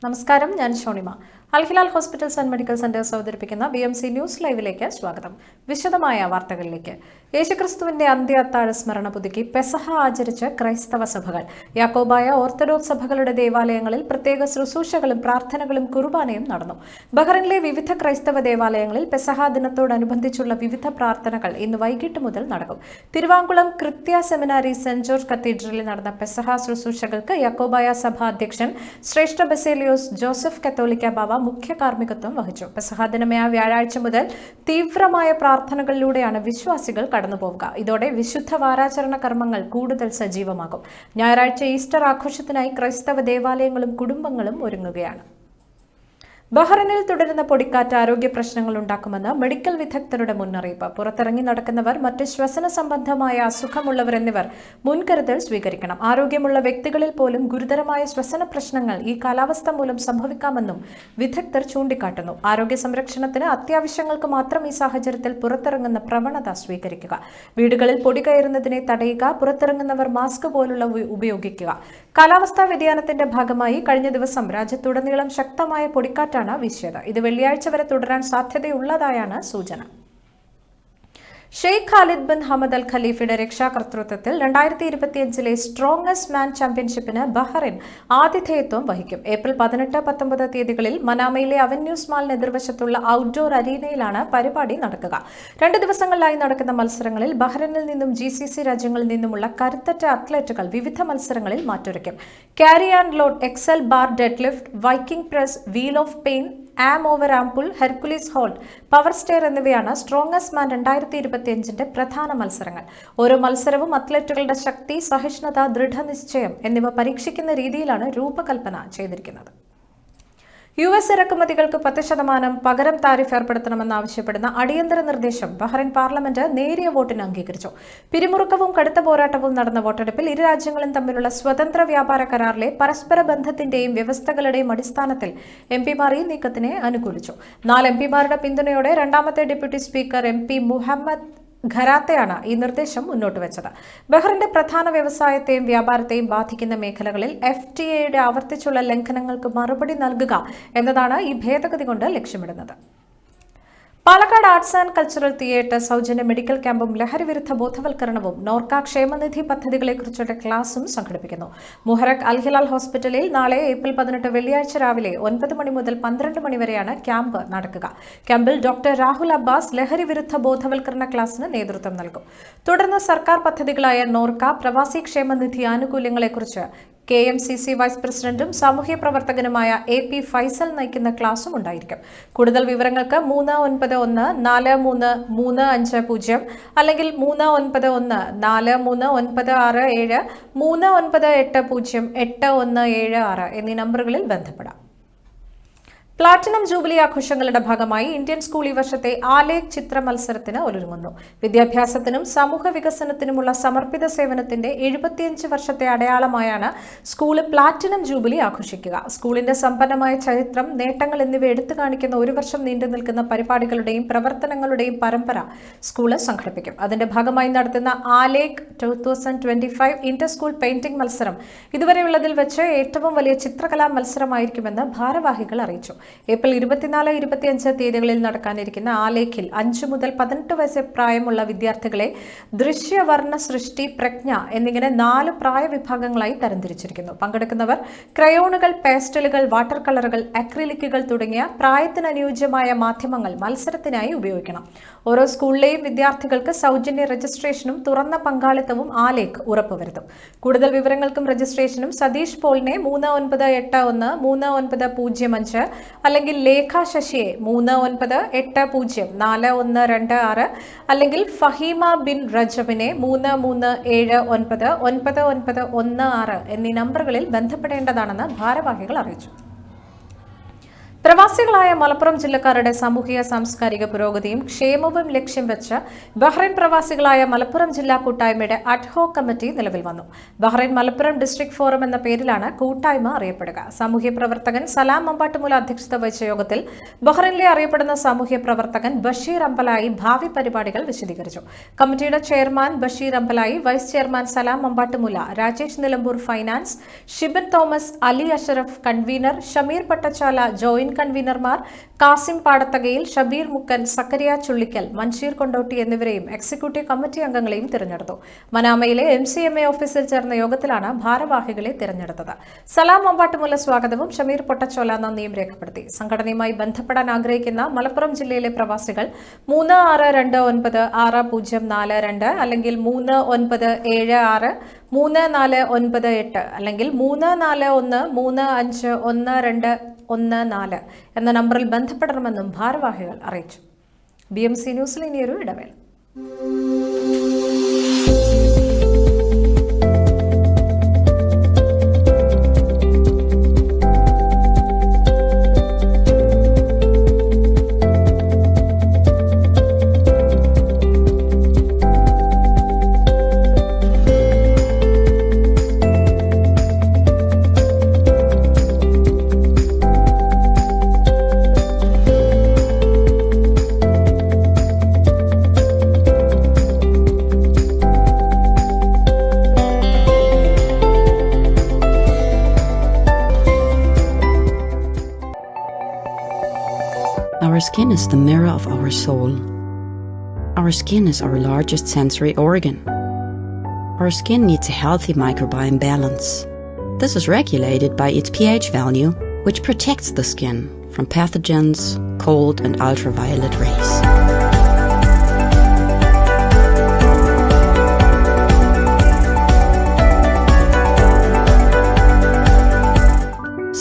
നമസ്കാരം, ഞാൻ Shonima. Al Hilal hospitals and medical centres അവതരിപ്പിക്കുന്ന BMC ന്യൂസ് ലൈവിലേക്ക് സ്വാഗതം. വിശദമായ വാർത്തകളിലേക്ക്. യേശുക്രിസ്തുവിന്റെ അന്ത്യ അത്താഴ സ്മരണ പുതുക്കി പെസഹ ആചരിച്ച് ക്രൈസ്തവ സഭകൾ. യാക്കോബായ ഓർത്തഡോക്സ് സഭകളുടെ ദേവാലയങ്ങളിൽ പ്രത്യേക ശുശ്രൂഷകളും പ്രാർത്ഥനകളും കുർബാനയും നടന്നു. ബഹ്റിനിലെ വിവിധ ക്രൈസ്തവ ദേവാലയങ്ങളിൽ പെസഹ ദിനത്തോടനുബന്ധിച്ചുള്ള വിവിധ പ്രാർത്ഥനകൾ ഇന്ന് വൈകിട്ട് മുതൽ നടക്കും. തിരുവാങ്കുളം കൃത്യ സെമിനാരി സെന്റ് ജോർജ് കത്തീഡ്രലിൽ നടന്ന പെസഹ ശുശ്രൂഷകൾക്ക് യാക്കോബായ സഭ അധ്യക്ഷൻ ശ്രേഷ്ഠ ബസേലിയോസ് ജോസഫ് കത്തോലിക്ക ബാവ മുഖ്യ കാർമ്മികത്വം വഹിച്ചു. പെസഹ ദിനമായ വ്യാഴാഴ്ച മുതൽ തീവ്രമായ പ്രാർത്ഥനകളിലൂടെയാണ് വിശ്വാസികൾ കടന്നുപോവുക. ഇതോടെ വിശുദ്ധ വാരാചരണ കർമ്മങ്ങൾ കൂടുതൽ സജീവമാകും. ഞായറാഴ്ച ഈസ്റ്റർ ആഘോഷത്തിനായി ക്രൈസ്തവ ദേവാലയങ്ങളും കുടുംബങ്ങളും ഒരുങ്ങുകയാണ്. ബഹ്റിനിൽ തുടരുന്ന പൊടിക്കാറ്റ് ആരോഗ്യ പ്രശ്നങ്ങൾ ഉണ്ടാക്കുമെന്ന് മെഡിക്കൽ വിദഗ്ധരുടെ മുന്നറിയിപ്പ്. പുറത്തിറങ്ങി നടക്കുന്നവർ, മറ്റ് ശ്വസന സംബന്ധമായ അസുഖമുള്ളവർ എന്നിവർ മുൻകരുതൽ സ്വീകരിക്കണം. ആരോഗ്യമുള്ള വ്യക്തികളിൽ പോലും ഗുരുതരമായ ശ്വസന പ്രശ്നങ്ങൾ ഈ കാലാവസ്ഥ മൂലം സംഭവിക്കാമെന്നും വിദഗ്ധർ ചൂണ്ടിക്കാട്ടുന്നു. ആരോഗ്യ സംരക്ഷണത്തിന് അത്യാവശ്യങ്ങൾക്ക് മാത്രം ഈ സാഹചര്യത്തിൽ പുറത്തിറങ്ങുന്ന പ്രവണത സ്വീകരിക്കുക. വീടുകളിൽ പൊടി കയറുന്നതിനെ തടയുക. പുറത്തിറങ്ങുന്നവർ മാസ്ക് പോലുള്ള ഉപയോഗിക്കുക. കാലാവസ്ഥാ വ്യതിയാനത്തിന്റെ ഭാഗമായി കഴിഞ്ഞ ദിവസം രാജ്യത്തുടനീളം ശക്തമായ പൊടിക്കാറ്റ് വീശിയത്. ഇത് വെള്ളിയാഴ്ച വരെ തുടരാൻ സാധ്യതയുള്ളതായാണ് സൂചന. Sheikh Khalid bin Hamad Al ഖലീഫയുടെ രക്ഷാകർതൃത്വത്തിൽ 2025 സ്ട്രോങ്ങസ്റ്റ് മാൻ ചാമ്പ്യൻഷിപ്പിന് ബഹ്റിൻ ആതിഥേയത്വം വഹിക്കും. ഏപ്രിൽ 18-19 തീയതികളിൽ മനാമയിലെ അവന്യൂസ് മാളിന് എതിർവശത്തുള്ള ഔട്ട്ഡോർ അരീനയിലാണ് പരിപാടി നടക്കുക. 2 ദിവസങ്ങളിലായി നടക്കുന്ന മത്സരങ്ങളിൽ ബഹ്റിനിൽ നിന്നും GCC രാജ്യങ്ങളിൽ നിന്നുമുള്ള കരുത്തറ്റ അത്ലറ്റുകൾ വിവിധ മത്സരങ്ങളിൽ മാറ്റുരയ്ക്കും. Carry and load, axle bar dead lift, Viking press, wheel of pain, arm over arm pull, Hercules hold, power stair എന്നിവയാണ് സ്ട്രോങ്ങസ്റ്റ് മാൻ 2025 പ്രധാന മത്സരങ്ങൾ. ഓരോ മത്സരവും അത്ലറ്റുകളുടെ ശക്തി, സഹിഷ്ണുത, ദൃഢനിശ്ചയം എന്നിവ പരീക്ഷിക്കുന്ന രീതിയിലാണ് രൂപകൽപ്പന ചെയ്തിരിക്കുന്നത്. US ഇറക്കുമതികൾക്ക് 10% പകരം താരിഫ് ഏർപ്പെടുത്തണമെന്നാവശ്യപ്പെടുന്ന അടിയന്തര നിർദ്ദേശം ബഹ്റിൻ പാർലമെന്റ് നേരിയ വോട്ടിന് അംഗീകരിച്ചു. പിരിമുറുക്കവും കടുത്ത പോരാട്ടവും നടന്ന വോട്ടെടുപ്പിൽ ഇരു രാജ്യങ്ങളും തമ്മിലുള്ള സ്വതന്ത്ര വ്യാപാര കരാറിലെ പരസ്പര ബന്ധത്തിന്റെയും വ്യവസ്ഥകളുടെയും അടിസ്ഥാനത്തിൽ MPമാർ ഈ നീക്കത്തിനെ അനുകൂലിച്ചു. 4 MPമാരുടെ പിന്തുണയോടെ രണ്ടാമത്തെ ഡെപ്യൂട്ടി സ്പീക്കർ MP മുഹമ്മദ് ഖരാത്തയാണ് ഈ നിർദ്ദേശം മുന്നോട്ട് വെച്ചത്. ബഹ്റിന്റെ പ്രധാന വ്യവസായത്തെയും വ്യാപാരത്തെയും ബാധിക്കുന്ന മേഖലകളിൽ FTAയുടെ ആവർത്തിച്ചുള്ള ലംഘനങ്ങൾക്ക് മറുപടി നൽകുക എന്നതാണ് ഈ ഭേദഗതി കൊണ്ട് ലക്ഷ്യമിടുന്നത്. Palakkad arts and cultural theatre സൗജന്യ മെഡിക്കൽ ക്യാമ്പും ലഹരിവിരുദ്ധ ബോധവൽക്കരണവും നോർക്ക ക്ഷേമനിധി പദ്ധതികളെക്കുറിച്ചുള്ള ക്ലാസും സംഘടിപ്പിക്കുന്നു. മുഹറക് അൽഹിലാൽ ഹോസ്പിറ്റലിൽ നാളെ ഏപ്രിൽ 18 വെള്ളിയാഴ്ച രാവിലെ 9 മണി മുതൽ 12 മണി വരെയാണ് ക്യാമ്പ് നടക്കുക. ക്യാമ്പിൽ ഡോക്ടർ രാഹുൽ അബ്ബാസ് ലഹരിവിരുദ്ധ ബോധവൽക്കരണ ക്ലാസിന് നേതൃത്വം നൽകും. തുടർന്ന് സർക്കാർ പദ്ധതികളായ നോർക്ക, പ്രവാസി ക്ഷേമനിധി ആനുകൂല്യങ്ങളെക്കുറിച്ച് KMCC വൈസ് പ്രസിഡന്റും സാമൂഹ്യ പ്രവർത്തകനുമായ AP ഫൈസൽ നയിക്കുന്ന ക്ലാസും ഉണ്ടായിരിക്കും. കൂടുതൽ വിവരങ്ങൾക്ക് 39143335 അല്ലെങ്കിൽ 39143967 39808176 എന്നീ നമ്പറുകളിൽ ബന്ധപ്പെടാം. പ്ലാറ്റിനം ജൂബിലി ആഘോഷങ്ങളുടെ ഭാഗമായി ഇന്ത്യൻ സ്കൂൾ ഈ വർഷത്തെ ആലേഖ് ചിത്ര മത്സരത്തിന് ഒരുങ്ങുന്നു. വിദ്യാഭ്യാസത്തിനും സമൂഹ വികസനത്തിനുമുള്ള സമർപ്പിത സേവനത്തിന്റെ 75 വർഷത്തെ അടയാളമായാണ് സ്കൂള് പ്ലാറ്റിനം ജൂബിലി ആഘോഷിക്കുക. സ്കൂളിന്റെ സമ്പന്നമായ ചരിത്രം, നേട്ടങ്ങൾ എന്നിവ എടുത്തു കാണിക്കുന്ന ഒരു വർഷം നീണ്ടു നിൽക്കുന്ന പരിപാടികളുടെയും പ്രവർത്തനങ്ങളുടെയും പരമ്പര സ്കൂള് സംഘടിപ്പിക്കും. അതിന്റെ ഭാഗമായി നടത്തുന്ന ആലേഖ് 2025 ഇന്റർ സ്കൂൾ പെയിന്റിംഗ് മത്സരം ഇതുവരെയുള്ളതിൽ വെച്ച് ഏറ്റവും വലിയ ചിത്രകലാ മത്സരമായിരിക്കുമെന്ന് ഭാരവാഹികൾ അറിയിച്ചു. ഏപ്രിൽ 24-25 തീയതികളിൽ നടക്കാനിരിക്കുന്ന ആലേഖിൽ 5 മുതൽ 18 വയസ്സ് പ്രായമുള്ള വിദ്യാർത്ഥികളെ ദൃശ്യവർണ്ണ സൃഷ്ടി, പ്രജ്ഞ എന്നിങ്ങനെ 4 പ്രായവിഭാഗങ്ങളായി തരംതിരിച്ചിരിക്കുന്നു. പങ്കെടുക്കുന്നവർ ക്രയോണുകൾ, പേസ്റ്റലുകൾ, വാട്ടർ കളറുകൾ, അക്രിലിക്കുകൾ തുടങ്ങിയ പ്രായത്തിനനുയോജ്യമായ മാധ്യമങ്ങൾ മത്സരത്തിനായി ഉപയോഗിക്കണം. ഓരോ സ്കൂളിലെയും വിദ്യാർത്ഥികൾക്ക് സൗജന്യ രജിസ്ട്രേഷനും തുറന്ന പങ്കാളിത്തവും ആലേഖ് ഉറപ്പുവരുത്തും. കൂടുതൽ വിവരങ്ങൾക്കും രജിസ്ട്രേഷനും സതീഷ് പോളിനെ 39813905 അല്ലെങ്കിൽ ലേഖ ശശിയെ 39804126 അല്ലെങ്കിൽ ഫഹീമ ബിൻ റജബിനെ 33799916 എന്നീ നമ്പറുകളിൽ ബന്ധപ്പെടേണ്ടതാണെന്ന് ഭാരവാഹികൾ അറിയിച്ചു. പ്രവാസികളായ മലപ്പുറം ജില്ലക്കാരുടെ സാമൂഹിക സാംസ്കാരിക പുരോഗതിയും ക്ഷേമവും ലക്ഷ്യം വെച്ച് ബഹ്റൈൻ പ്രവാസികളായ മലപ്പുറം ജില്ലാ കൂട്ടായ്മയുടെ അഡ്ഹോക് കമ്മിറ്റി നിലവിൽ വന്നു. ബഹ്റൈൻ മലപ്പുറം ഡിസ്ട്രിക്ട് ഫോറം എന്ന പേരിലാണ് കൂട്ടായ്മ അറിയപ്പെടുക. സാമൂഹ്യ പ്രവർത്തകൻ സലാം മമ്പാട്ടുമൂല അധ്യക്ഷത വഹിച്ച യോഗത്തിൽ ബഹ്റൈനിലെ അറിയപ്പെടുന്ന സാമൂഹ്യ പ്രവർത്തകൻ ബഷീർ അമ്പലായി ഭാവി പരിപാടികൾ വിശദീകരിച്ചു. കമ്മിറ്റിയുടെ chairman Basheer Ambalayi, vice chairman Salam Mambattumoola, Rajesh Nilambur finance, Shiban Thomas, Ali Ashraf convener, Shameer Pattachala joint കൺവീനർമാർ, കാസിം പാടത്തകയിൽ, ഷബീർ മുക്കൻ, സക്കരിയ ചുള്ളിക്കൽ, മൻഷീർ കൊണ്ടോട്ടി എന്നിവരെയും എക്സിക്യൂട്ടീവ് കമ്മിറ്റി അംഗങ്ങളെയും തിരഞ്ഞെടുത്തു. മനാമയിലെ MCMA ഓഫീസിൽ ചേർന്ന യോഗത്തിലാണ് ഭാരവാഹികളെ തിരഞ്ഞെടുത്തത്. സലാം മമ്പാട്ടുമൂല സ്വാഗതവും ഷമീർ പൊട്ടച്ചോല നന്ദിയും രേഖപ്പെടുത്തി. സംഘടനയുമായി ബന്ധപ്പെടാൻ ആഗ്രഹിക്കുന്ന മലപ്പുറം ജില്ലയിലെ പ്രവാസികൾ 36296042 അല്ലെങ്കിൽ 39763498 അല്ലെങ്കിൽ 3413511214 എന്ന നമ്പറിൽ ബന്ധപ്പെടണമെന്നും ഭാരവാഹികൾ അറിയിച്ചു. BMC ന്യൂസിൽ ഇനിയൊരു ഇടവേള. Our skin is the mirror of our soul. Our skin is our largest sensory organ. Our skin needs a healthy microbiome balance. This is regulated by its pH value, which protects the skin from pathogens, cold and ultraviolet rays.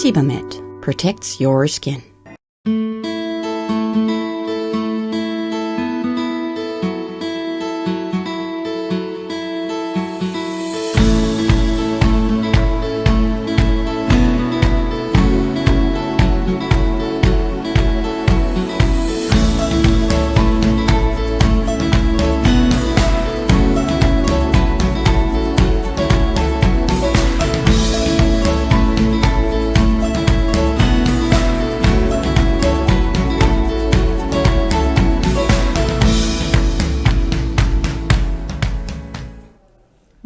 Sebamed protects your skin.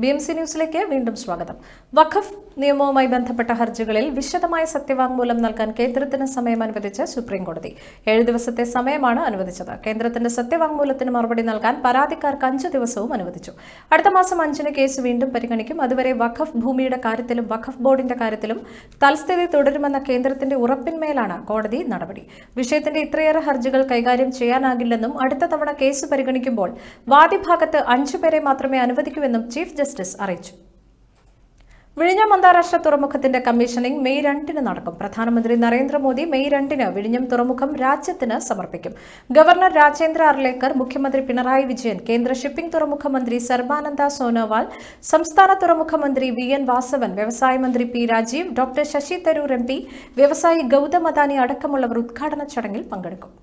BMC ന്യൂസിലേക്ക് വീണ്ടും സ്വാഗതം. വഖഫ് നിയമവുമായി ബന്ധപ്പെട്ട ഹർജികളിൽ വിശദമായ സത്യവാങ്മൂലം നൽകാൻ കേന്ദ്രത്തിന് സമയം അനുവദിച്ച് സുപ്രീംകോടതി. 7 ദിവസത്തെ സമയമാണ് അനുവദിച്ചത്. കേന്ദ്രത്തിന്റെ സത്യവാങ്മൂലത്തിന് മറുപടി നൽകാൻ പരാതിക്കാർക്ക് 5 ദിവസവും അനുവദിച്ചു. അടുത്ത മാസം 5-ന് കേസ് വീണ്ടും പരിഗണിക്കും. അതുവരെ വഖഫ് ഭൂമിയുടെ കാര്യത്തിലും വഖഫ് ബോർഡിന്റെ കാര്യത്തിലും തൽസ്ഥിതി തുടരുമെന്ന കേന്ദ്രത്തിന്റെ ഉറപ്പിന്മേലാണ് കോടതി നടപടി. വിഷയത്തിന്റെ ഇത്രയേറെ ഹർജികൾ കൈകാര്യം ചെയ്യാനാകില്ലെന്നും അടുത്ത തവണ കേസ് പരിഗണിക്കുമ്പോൾ വാദിഭാഗത്ത് 5 പേരെ മാത്രമേ അനുവദിക്കൂവെന്നും ചീഫ് ജസ്റ്റിസ് അറിയിച്ചു. വിഴിഞ്ഞം അന്താരാഷ്ട്ര തുറമുഖത്തിന്റെ കമ്മീഷനിംഗ് മെയ് 2-ന് നടക്കും. പ്രധാനമന്ത്രി നരേന്ദ്രമോദി മെയ് 2-ന് വിഴിഞ്ഞം തുറമുഖം രാജ്യത്തിന് സമർപ്പിക്കും. ഗവർണർ രാജേന്ദ്ര അർലേക്കർ, മുഖ്യമന്ത്രി പിണറായി വിജയൻ, കേന്ദ്ര ഷിപ്പിംഗ് തുറമുഖ മന്ത്രി സർബാനന്ദ സോനോവാൾ, സംസ്ഥാന തുറമുഖ മന്ത്രി VN വാസവൻ, വ്യവസായ മന്ത്രി P Rajeev, doctor Shashi Tharoor MP, വ്യവസായി ഗൗതം അദാനി അടക്കമുള്ളവർ ഉദ്ഘാടന ചടങ്ങിൽ പങ്കെടുക്കും.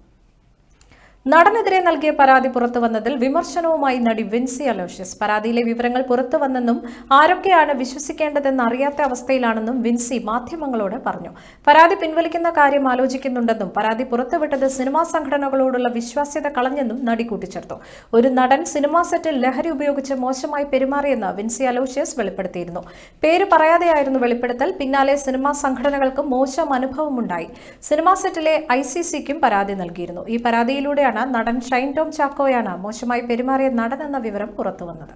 നടനെതിരെ നൽകിയ പരാതി പുറത്തുവന്നതിൽ വിമർശനവുമായി നടി വിൻസി അലോഷ്യസ്. പരാതിയിലെ വിവരങ്ങൾ പുറത്തുവന്നെന്നും ആരൊക്കെയാണ് വിശ്വസിക്കേണ്ടതെന്ന് അറിയാത്ത അവസ്ഥയിലാണെന്നും വിൻസി മാധ്യമങ്ങളോട് പറഞ്ഞു. പരാതി പിൻവലിക്കുന്ന കാര്യം ആലോചിക്കുന്നുണ്ടെന്നും പരാതി പുറത്തുവിട്ടത് സിനിമാ സംഘടനകളോടുള്ള വിശ്വാസ്യത കളഞ്ഞെന്നും നടി കൂട്ടിച്ചേർത്തു. ഒരു നടൻ സിനിമാ സെറ്റിൽ ലഹരി ഉപയോഗിച്ച് മോശമായി പെരുമാറിയെന്ന് വിൻസി അലോഷ്യസ് വെളിപ്പെടുത്തിയിരുന്നു. പേര് പറയാതെയായിരുന്നു വെളിപ്പെടുത്തൽ. പിന്നാലെ സിനിമാ സംഘടനകൾക്കും മോശം അനുഭവമുണ്ടായി. സിനിമാ സെറ്റിലെ ICCക്കും പരാതി നൽകിയിരുന്നു. ഈ പരാതിയിലൂടെയാണ് നടൻ ഷൈൻ ടോം ചാക്കോയാണ് മോശമായി പെരുമാറിയ നടൻ എന്ന വിവരം പുറത്തുവന്നത്.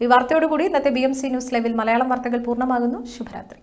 ഈ വാർത്തയോടുകൂടി ഇന്നത്തെ BMC ന്യൂസ് ലൈവിൽ മലയാളം വാർത്തകൾ പൂർണ്ണമാകുന്നു. ശുഭരാത്രി.